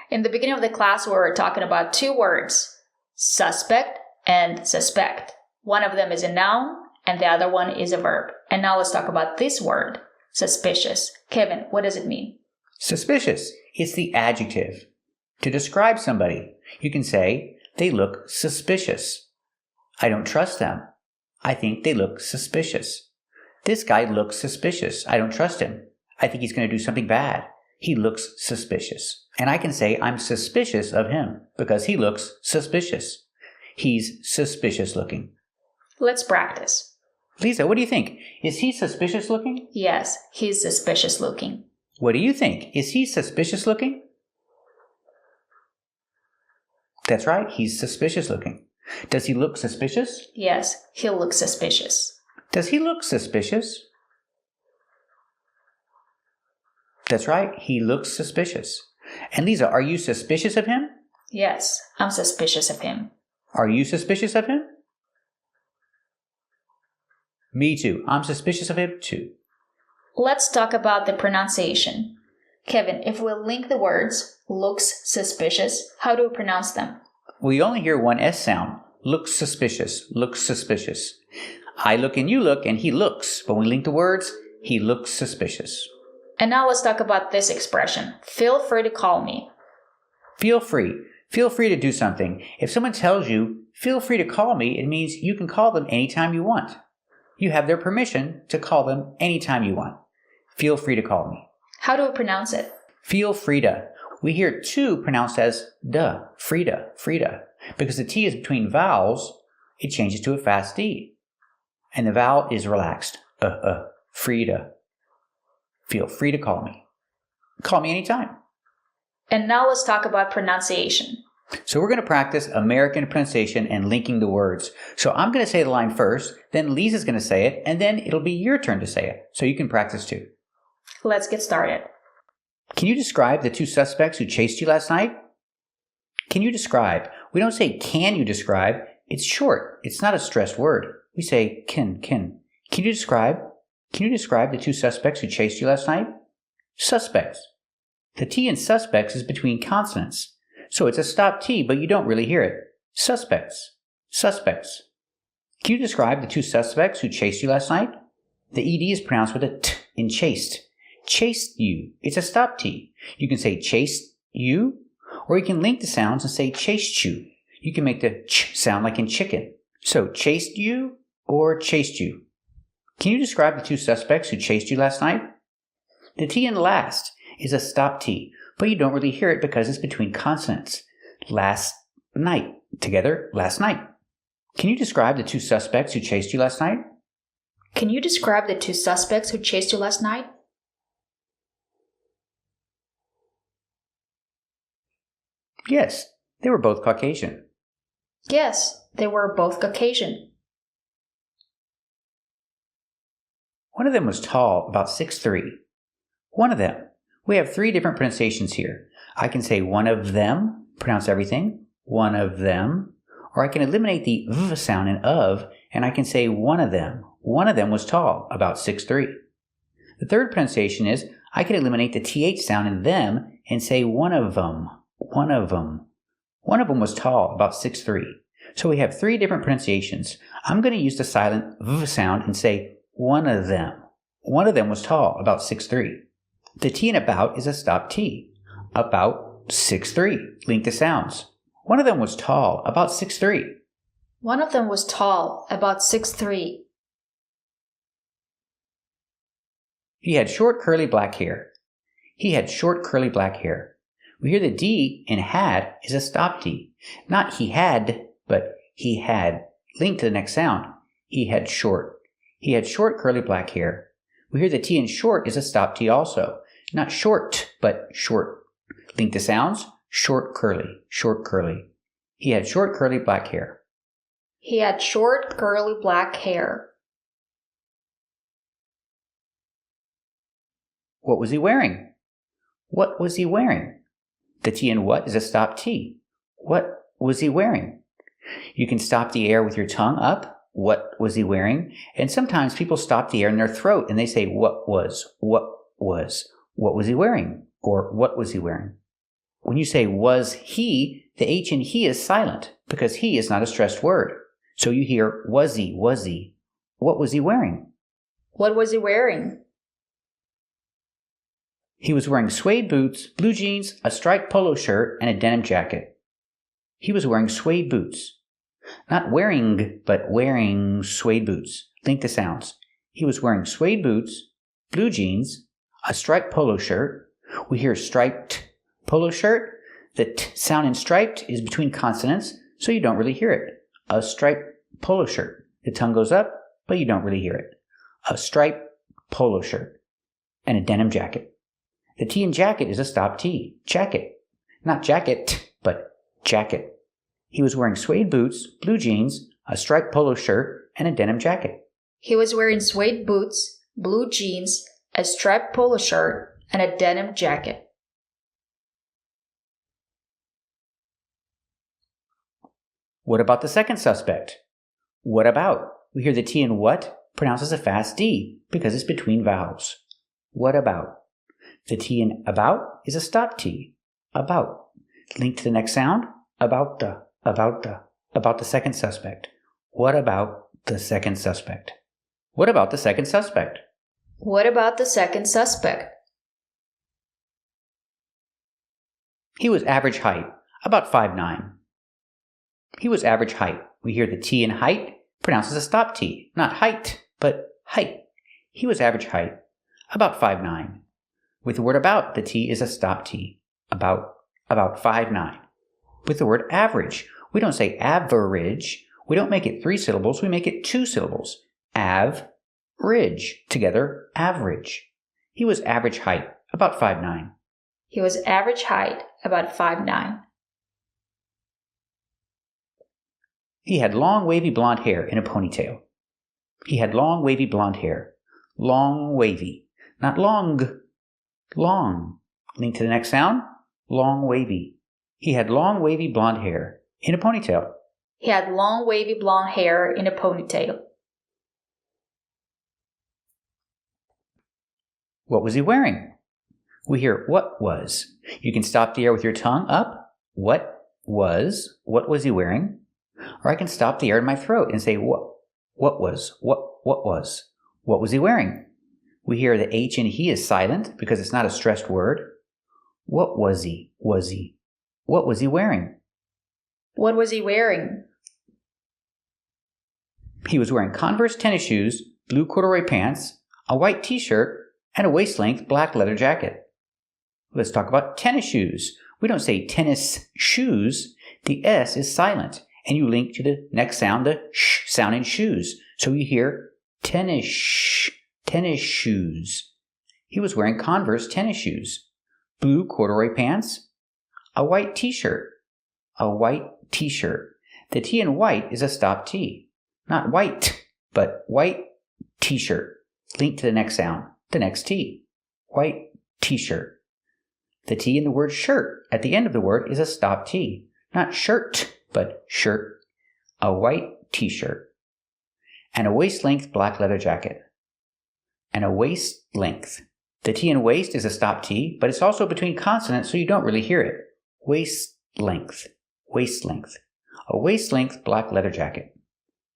In the beginning of the class, we were talking about two words, suspect and suspect. One of them is a noun and the other one is a verb. And now let's talk about this word, suspicious. Kevin, what does it mean? Suspicious. It's the adjective. To describe somebody, you can say, they look suspicious. I don't trust them. I think they look suspicious. This guy looks suspicious. I don't trust him. I think he's going to do something bad. He looks suspicious. And I can say I'm suspicious of him because he looks suspicious. He's suspicious looking. Let's practice. Lisa, what do you think? Is he suspicious looking? Yes, he's suspicious looking. What do you think? Is he suspicious looking? That's right, he's suspicious looking. Does he look suspicious? Yes, he looks suspicious. Does he look suspicious? That's right, he looks suspicious. And Lisa, are you suspicious of him? Yes, I'm suspicious of him. Are you suspicious of him? Me too. I'm suspicious of him too. Let's talk about the pronunciation. Kevin, if we link the words looks suspicious, how do we pronounce them? We only hear one S sound. Looks suspicious. Looks suspicious. I look and you look and he looks. But when we link the words, he looks suspicious. And now let's talk about this expression. Feel free to call me. Feel free. Feel free to do something. If someone tells you, feel free to call me, it means you can call them anytime you want. You have their permission to call them anytime you want. Feel free to call me. How do we pronounce it? Feel free to. We hear to pronounced as duh, Frida, Frida. Because the T is between vowels, it changes to a fast D. And the vowel is relaxed. Frida. Feel free to call me. Call me anytime. And now let's talk about pronunciation. So we're going to practice American pronunciation and linking the words. So I'm going to say the line first, then Lisa's going to say it, and then it'll be your turn to say it. So you can practice too. Let's get started. Can you describe the two suspects who chased you last night? Can you describe? We don't say can you describe. It's short. It's not a stressed word. We say can. Can you describe? Can you describe the two suspects who chased you last night? Suspects. The T in suspects is between consonants. So it's a stop T, but you don't really hear it. Suspects. Suspects. Can you describe the two suspects who chased you last night? The ED is pronounced with a T in chased. Chased you. It's a stop T. You can say chased you, or you can link the sounds and say chased you. You can make the ch sound like in chicken. So chased you or chased you. Can you describe the two suspects who chased you last night? The T in last is a stop T, but you don't really hear it because it's between consonants. Last night. Together, last night. Can you describe the two suspects who chased you last night? Can you describe the two suspects who chased you last night? Yes, they were both Caucasian. Yes, they were both Caucasian. One of them was tall, about 6'3". One of them. We have three different pronunciations here. I can say one of them, pronounce everything, one of them, or I can eliminate the v sound in of, and I can say one of them. One of them was tall, about 6'3". The third pronunciation is I can eliminate the TH sound in them and say one of them, one of them. One of them was tall, about 6'3". So we have three different pronunciations. I'm going to use the silent V sound and say one of them. One of them was tall, about 6'3". The T in about is a stop T. About 6'3". Link the sounds. One of them was tall, about 6'3". One of them was tall, about 6'3". He had short curly black hair. He had short curly black hair. We hear the D in had is a stop D. Not he had, but he had. Link to the next sound. He had short. He had short curly black hair. We hear the T in short is a stop T also. Not short, but short. Link the sounds. Short curly, short curly. He had short curly black hair. He had short curly black hair. What was he wearing? What was he wearing? The T in what is a stop T. What was he wearing? You can stop the air with your tongue up. What was he wearing? And sometimes people stop the air in their throat and they say, what was he wearing? Or what was he wearing? When you say was he, the H in he is silent because he is not a stressed word. So you hear was he. What was he wearing? What was he wearing? He was wearing suede boots, blue jeans, a striped polo shirt, and a denim jacket. He was wearing suede boots. Not wearing, but wearing suede boots. Link the sounds. He was wearing suede boots, blue jeans, a striped polo shirt. We hear striped polo shirt. The T sound in striped is between consonants, so you don't really hear it. A striped polo shirt. The tongue goes up, but you don't really hear it. A striped polo shirt. And a denim jacket. The T in jacket is a stop T. Jacket. Not jacket, but jacket. He was wearing suede boots, blue jeans, a striped polo shirt, and a denim jacket. He was wearing suede boots, blue jeans, a striped polo shirt, and a denim jacket. What about the second suspect? What about? We hear the T in what pronounces a fast D because it's between vowels. What about? The T in about is a stop T. About. Link to the next sound. About the second suspect. What about the second suspect? What about the second suspect? What about the second suspect? He was average height, about 5'9". He was average height. We hear the T in height pronounced as a stop T. Not height, but height. He was average height, about 5'9". With the word about, the T is a stop T. About 5'9". With the word average, we don't say average. We don't make it 3 syllables. We make it 2 syllables. Ridge. Together, average. He was average height, about 5'9". He was average height, about 5'9". He had long wavy blonde hair in a ponytail. He had long wavy blonde hair. Long wavy. Not long. Long. Link to the next sound. Long wavy. He had long wavy blonde hair in a ponytail. He had long wavy blonde hair in a ponytail. What was he wearing? We hear what was. You can stop the air with your tongue up. What was he wearing? Or I can stop the air in my throat and say what was he wearing? We hear the H in he is silent because it's not a stressed word. What was he? What was he wearing? What was he wearing? He was wearing Converse tennis shoes, blue corduroy pants, a white t-shirt, and a waist-length black leather jacket. Let's talk about tennis shoes. We don't say tennis shoes. The S is silent, and you link to the next sound, the sh sound in shoes. So you hear tennis shoes. He was wearing Converse tennis shoes, blue corduroy pants, a white t-shirt. The T in white is a stop T. Not white, but white t-shirt. Link to the next sound, the next T. White t-shirt. The T in the word shirt at the end of the word is a stop T. Not shirt, but shirt. A white t-shirt. And a waist-length black leather jacket. and a waist length. The T in waist is a stop T, but it's also between consonants, so you don't really hear it. Waist length, waist length. A waist length black leather jacket.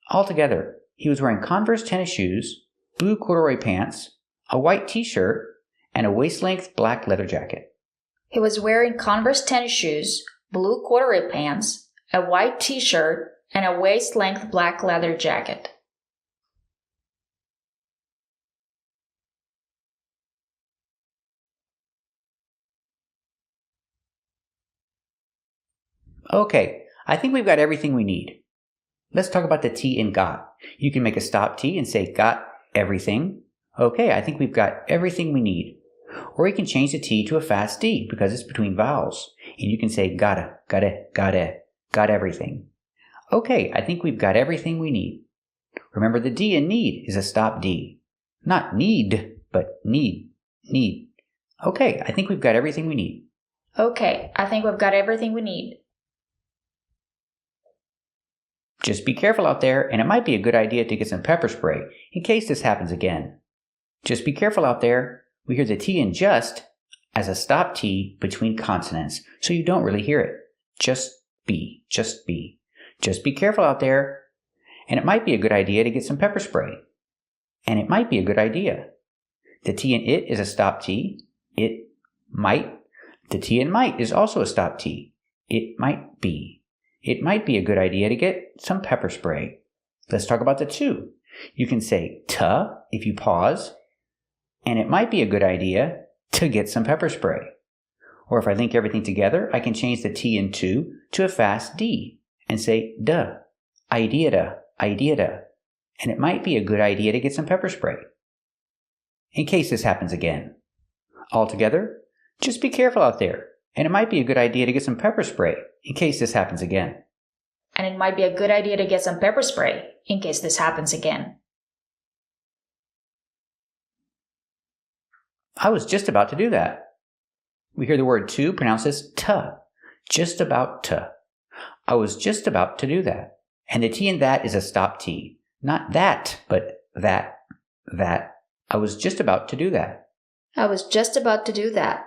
Altogether, he was wearing Converse tennis shoes, blue corduroy pants, a white t-shirt, and a waist-length black leather jacket. He was wearing Converse tennis shoes, blue corduroy pants, a white t-shirt, and a waist-length black leather jacket. Okay, I think we've got everything we need. Let's talk about the T in got. You can make a stop T and say got everything. Okay, I think we've got everything we need. Or you can change the T to a fast D because it's between vowels. And you can say got everything. Okay, I think we've got everything we need. Remember the D in need is a stop D. Not need, but need. Okay, I think we've got everything we need. Okay, I think we've got everything we need. Just be careful out there, and it might be a good idea to get some pepper spray in case this happens again. Just be careful out there. We hear the T in just as a stop T between consonants, so you don't really hear it. Just be. Just be careful out there, and it might be a good idea to get some pepper spray. And it might be a good idea. The T in it is a stop T. It might. The T in might is also a stop T. It might be. It might be a good idea to get some pepper spray. Let's talk about the to. You can say "tuh" if you pause. And it might be a good idea to get some pepper spray. Or if I link everything together, I can change the T in to a fast D and say duh, idea da. And it might be a good idea to get some pepper spray. In case this happens again. Altogether, just be careful out there. And it might be a good idea to get some pepper spray in case this happens again. And it might be a good idea to get some pepper spray in case this happens again. I was just about to do that. We hear the word to pronounced as tuh. Just about to. I was just about to do that. And the T in that is a stop T. Not that, but that. I was just about to do that. I was just about to do that.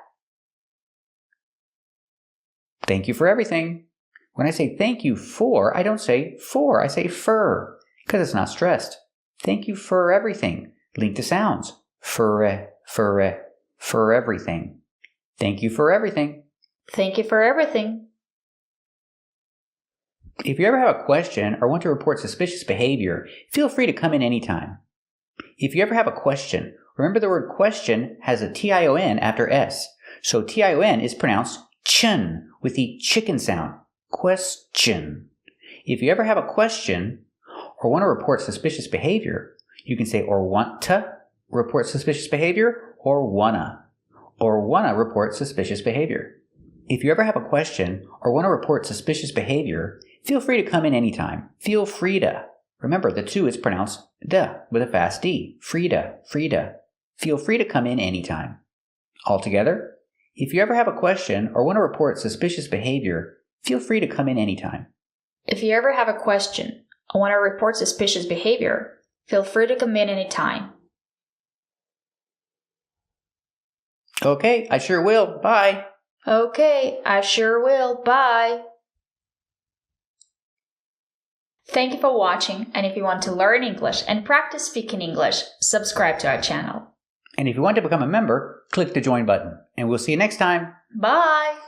Thank you for everything. When I say thank you for, I don't say for, I say fur, because it's not stressed. Thank you for everything. Link to sounds. For everything. Thank you for everything. Thank you for everything. If you ever have a question or want to report suspicious behavior, feel free to come in anytime. If you ever have a question, remember the word question has a T-I-O-N after S. So T-I-O-N is pronounced chun with the chicken sound. Question. If you ever have a question or want to report suspicious behavior, you can say or want to report suspicious behavior or wanna report suspicious behavior. If you ever have a question or want to report suspicious behavior, feel free to come in anytime. Feel free to. Remember, the to is pronounced da with a fast D. Frida. Feel free to come in anytime. Altogether, if you ever have a question or want to report suspicious behavior, feel free to come in anytime. If you ever have a question or want to report suspicious behavior, feel free to come in anytime. Okay, I sure will. Bye. Okay, I sure will. Bye. Thank you for watching, and if you want to learn English and practice speaking English, subscribe to our channel. And if you want to become a member, click the join button. And we'll see you next time. Bye!